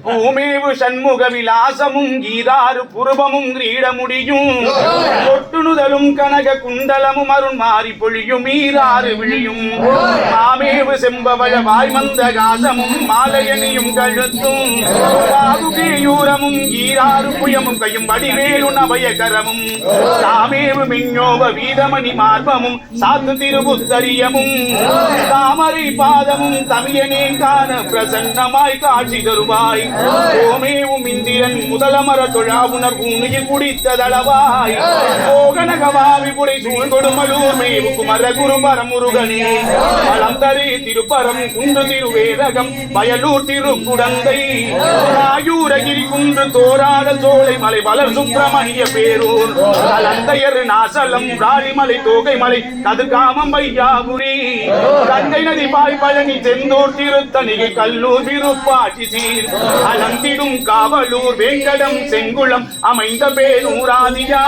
பூமேவு சண்முக விலாசமும் ஈராறு புருவமும் கிரீட முடியும் தொட்டுணுதலும் கனக குண்டலமும் அருண் மாறி பொழியும் ஈராறு விழியும் மாமேவு செம்பவள வாய்மந்த காசமும் மாலையணியும் கழுத்தும் பாதுகேயூரமும் ஈராறு புயமும் கையும் வடிவேலுன் அபயகரமும் தாமேவு மின்னோவ வீதமணி மார்பமும் சாத்து திருபுத்தரியமும் தாமரை பாதமும் தமிழனே காண பிரசன்னமாய் காட்சி தருவாய் ஓமேவும் இந்திரன் முதலமர தொழாவுணர் பூமியில் குடித்ததளவாய் ஓகனகவாவி புடை சூழ் கொடுமலூர் மேவு குமர குருபரம் முருகனே பழந்தரி திருப்பரம் குன்று திருவேரகம் வயலூர் திருக்குடந்தை ஆயூரகிரி குன்று தோராட சோலை மலை வளர் சுப்பிரமணிய பேரூர் கலந்தையர் நாசலம் ராணிமலை தோகைமலை கதிர்காமம் வையாபுரி கங்கை நதி பாய் பழனி செந்தூர் திருத்தணிகை கல்லூர் திருப்பாட்சி சீர் அலந்திடும் காவலூர் வேங்கடம் செங்குளம் அமைந்த பேரூராதியா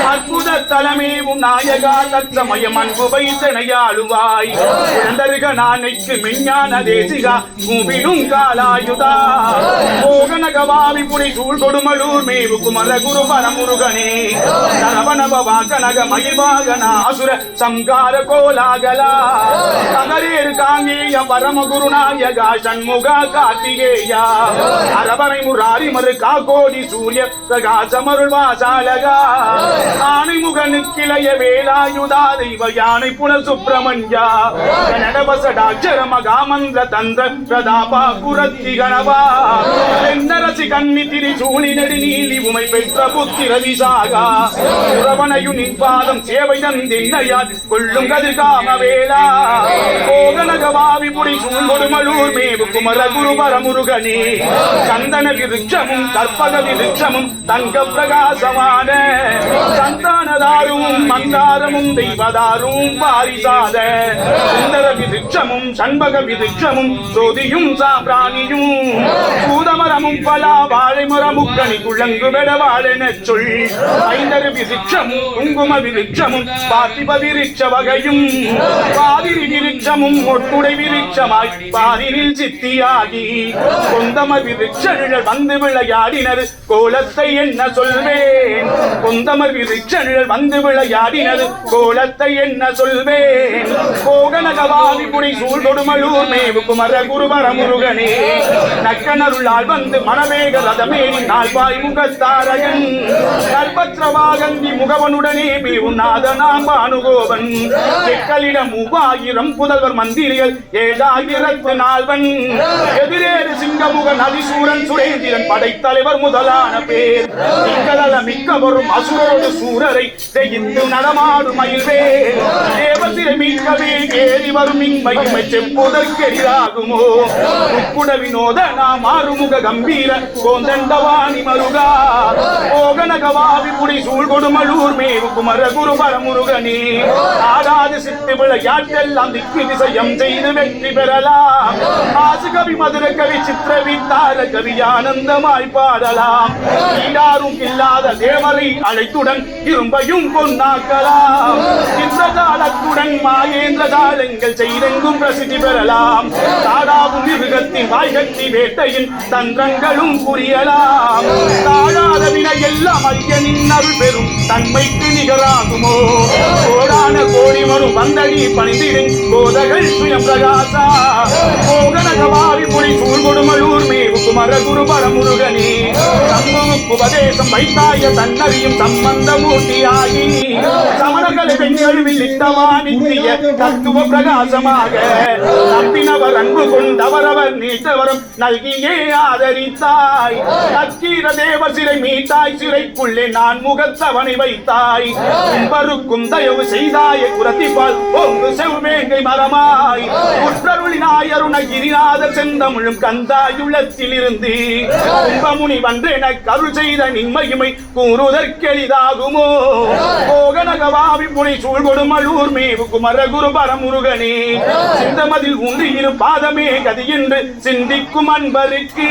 அற்புத தலைமேவும் நாயகா தற்சமயம் அன்பு வைத்தனையாளுவாய் இழந்தருக நானைக்கு மெஞ்ஞான தேசிகா கூவிடும் காலாயுதா போகனகவாவி புனை சூழ் கொடுமலூர் மேவு குமர குரு பரமுருகனே சரவணபவா கனக மகிழ்வாகன அசுர சம்கார கோலாகலா ககரேறு காங்கேய பரம குருநாயகா சண்முகா கார்த்திகேயா அரவரை முராரி மறு காகோடி சூரிய பிரகாசமருள் வாசாலகா ஆணைமுகனுக்கிளைய வேலாயுதா தெய்வ யானை புன சுப்பிரமணியா நடவசடாட்சர மகாமந்திர தந்திர பிரதாபா குரத்தி கணவா எந்தரசி கண்ணி திரி சூழி நெடு நீலி உமை பெற்ற புத்திர விசாகா உறவனையுனின் பாதம் சேவை தந்தின்னையால் கொள்ளும் கதிர்காம வேளா கோகனகவாவி புடி சூழ் கொடுமலூர் மேவு குமர குருபர முருகனே சந்தன விருட்சமும் கற்பக விருட்சமும் தங்க பிரகாசமான சந்தானதாரும் மந்தாரமும் தெய்வதாரும் பாரிசாத சுந்தர விருட்சமும் சண்பக விருட்சமும் சோதியும் சாம்பிராணியும் சூதமரமும் பலா வாழைமரமுக்கணி குழங்கு வெட வாழென சொல் ஐந்தரு விருட்சமும் குங்கும விருட்சமும் பார்த்திப விருட்ச வகையும் பாதிரி விருட்சமும் ஒட்டுடை விருட்சமாய் பாதிரில் சித்தியாகி கொந்தம விருட்ச நிழல் வந்து விளையாடினர் கோலத்தை என்ன சொல்வேன் கொந்தமர் விருட்ச நிழல் வந்து விளையாடினர் கோலத்தை என்ன சொல்வேன் கோகனகவாவி புனை சூழ் கொடுமலூர் மேவு குமர குருபர முருகனே நக்கனருளால் வந்து மணவேக ரதமேறி நால்வாய் முகத்தாரகன் கல்பத்ரவாகந்தி முகவனுடனே மேவுநாதனாம் அனுகோவன் எக்களிடம் 3000 புதல்வர் மந்திரிகள் 7000 நால்வன் எதிரேறு சிங்கமுகன் அதிசூரன் சுரேந்திரன் படைத்தலைவர் முதலான பேர் மிக்க வரும் அசுரரோடு சூரரை ஜெயித்து நடமாடும் மயில்வேல் தேவத்திரை மீட்கவே ஏறி வரும் இன்மையுமை செப்புதற்கெரிதாகுமோ உப்புட வினோத நாம் ஆறுமுக கம்பீர கோந்தண்டவாணி மருகா ஓகனகவாவி புடி சூழ் கொடுமலூர் மேவு குமர குருபர முருகனே ஆடாது சித்து விளையாட்டெல்லாம் திக்கு திசையம் செய்து வெற்றி பெறலாம் ஆசு கவி மதுர கவி சித்திரவித்தார கவி ஆனந்தமாய் பாடலாம் ஈடாரும் இல்லாத தேவரை அழைத்துடன் இரும்பையும் கொண்டாக்கலாம் இந்திரஜாலத்துடன் மாயேந்திர ஜாலங்கள் செய்தெங்கும் பிரசித்தி பெறலாம் தாடாவும் மிருகத்தின் வாய்கட்டி வேட்டையின் தந்திரங்களும் புரியலாம் தாழாத வினை எல்லாம் ஐயனின் அருள் பெறும் தன்மைக்கு நிகராகுமோ கோடான கோடி மனு வந்தடி பணிந்திடும் கோதகள் சுயம் பிரகாசா கோகனகவாவி புனை சூழ் கொடுமலூர் மேவு குமர குருபர முருகனே சம்புவுக்கு உபதேசம் வைத்தாய தன்னறியும் சம்பந்த மூர்த்தியாகி சமணங்களை வெஞ்செழுவில் இட்டவா நித்திய தத்துவ பிரகாசமாக நம்பினவர் அன்பு கொண்டவரவர் நீட்டவரும் நல்கியே ஆதரித்தாய் தக்கீர தேவ சிறை மீட்டாய் சிறைக்குள்ளே நான் முகத்தவனை வைத்தாய் கும்பருக்கும் தயவு செய்தாய குரத்திப்பால் ஒன்று செவ்வேங்கை மரமாய் குற்றருளினாய் அருணகிரிநாதர் செந்தமிழும் கந்தாயுள்ளத்தில் இருந்து கும்பமுனி வன்றென கருள் செய்த நின்மகிமை கூறுதற்கெளிதாகுமோ கோகனகவாவி புனை சூழ் கொடுமலூர் மேவு குமர குருபர முருகனே சிந்தமதில் ஊன்றியிரு பாதமே கதி என்று சிந்திக்கும் அன்பருக்கு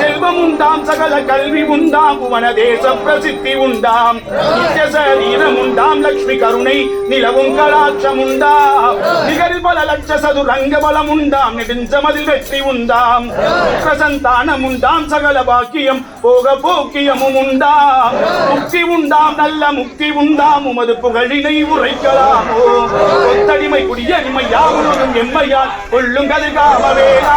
செல்வம் உண்டாம் சகல கல்வி உண்டாம் புவன தேச பிரசித்தி உண்டாம் நித்திய சரீரம் உண்டாம் லட்சுமி கருணை நிலவும் கலாட்சம் உண்டாம் நிகர் பல லட்ச சதுரங்க பலம் உண்டாம் உண்டாம் நெடுஞ்சமதில் வெற்றி உண்டாம் பிரசந்தானம் உண்டாம் சகல பாக்கியம் போக போக்கியமும் உண்டாம் முக்தி உண்டாம் நல்ல முக்தி உண்டாம் உமது புகழினை உரைக்கலாமோ கொத்தடிமை குடியடிமை யாவரும் எம்மையால் கொள்ளும் கதிர்காம வேளா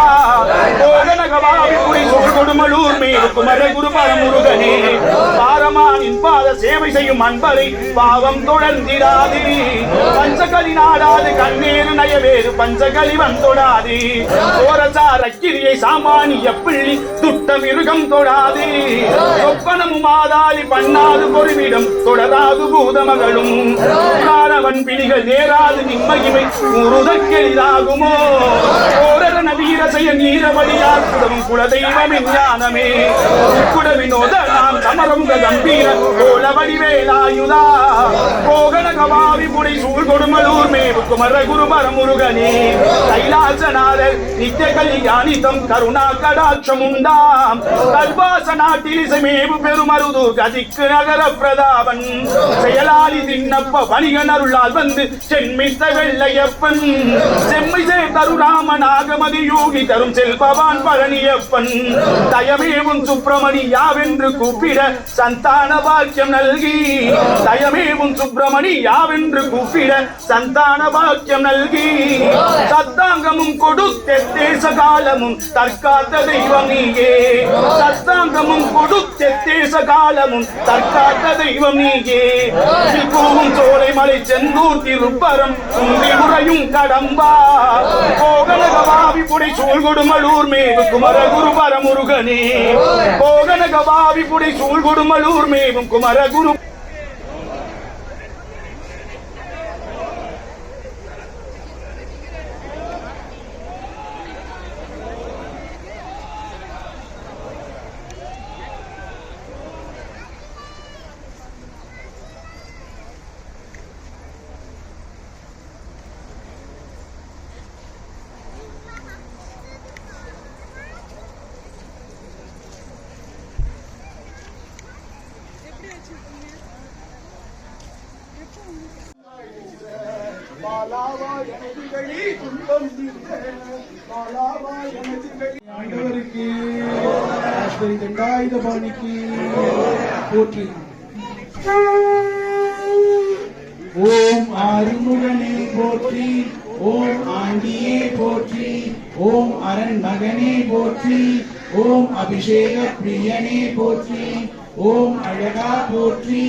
போகனகவாவி குடி சோழ் கொடுமலூர் மேல் குமர குரு பரமுருகனே பாரமானின் பாத சேவை செய்யும் அன்பரை பாவம் தொடர்ந்திடாதே பஞ்சகலி நாடாது கண்ணேறு நயவேறு பஞ்சகலி வந்தொடாதே சோரசார கிரியை சாமானிய பிள்ளி துட்ட மிருகம் தொடாதே சொப்பனமும் ஆதாலி பண்ணாது பொறுவிடம் தொடராது பூதமகளும் காரவன் பிடிகள் நேராது நிம்மகிமை உருதக்கெளிதாகுமோ ஓரன வீர செய்ய நீரவடியார் குடமும் குலதெய்வம் ஞானமே குட வினோத நாம் சமரம் கம்பீர கோல வடிவேலாயுதா கோகன கவாவி புடை சூழ் கொடுமலூர் மேவு குமர குரு பரமுருகனே கைலாசநாதர் நித்திய கல்யாணிதம் கருணா கடாட்சம் உண்டாம் கல்வாச நாட்டில் இசைமேவு பெருமருதூர் கதிக்கு நகர பிரதாபன் செயலாளி தின்னப்ப வணிகன் அருளால் வந்து சென்மித்த வெள்ளையப்பன் செம்மை சேர் தருராமன் ஆகமதி யோகி தரும் செல்பவான் பழனியப்பன் தயமேவும் சுப்பிரமணி யாவென்று கூப்பிட சந்தான பாக்கியம் நல்கி தயமேவும் சுப்பிரமணி யாவென்று கூப்பிட சந்தான பாக்கியம் நல்கி சத்தாங்கமும் கொடுத்த தேச காலமும் தற்காத்த தெய்வம் நீயே சத்தாங்கமும் கொடுத்த தேச காலமும் தற்காத்த தெய்வம் நீயே பூவும் சோலை மலை செந்தூர் திருப்பரம் உண்மை முறையும் கடம்பா கோகனகவாவி புடை சூழ் கொடுமலூர் மேவு குமர குரு பரமுருகனே கோகனகவாவி புடை சூழ் கொடுமலூர் மேவும் குமர குரு ஆண்டவருக்கு தண்டாயுதபாணிக்கு போற்றி. ஓம் ஆறுமுகனே போற்றி, ஓம் ஆண்டியே போற்றி, ஓம் அரண் மகனே போற்றி, ஓம் அபிஷேக பிரியனே போற்றி, ஓம் அழகா போற்றி,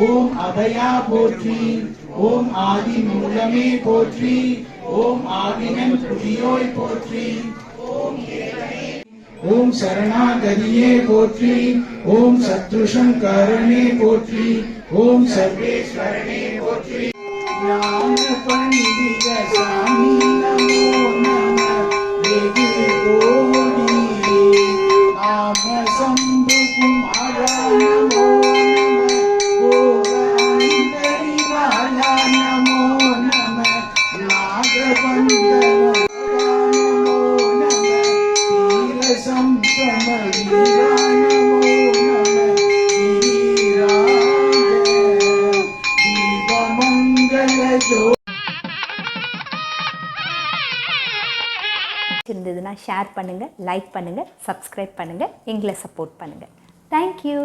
ஓம் அபயா போற்றி, ஓம் ஆதி மூலமே போற்றி, ஓம் ஆதினன் புதியோய் போற்றி, ஓம் சரணாகதியே போற்றி, ஓம் சத்ருஷங்கரனே போற்றி, ஓம் சர்வேஸ்வரனே போற்றி. ஞான பண்டித சாமி நமோ நம வெகு கோடி, நாம சம்பு குமாரா நமோ நம, கோகந்தரி பாலா நமோ நம, நாகபந்தன நமோ நம, சம்பம வீரா நமோ நம, வீராஜ தீபமங்கல ஜோ. இருந்ததுன்னா ஷேர் பண்ணுங்கள், லைக் பண்ணுங்கள், சப்ஸ்கிரைப் பண்ணுங்கள், எங்களை சப்போர்ட் பண்ணுங்கள். தேங்க்யூ.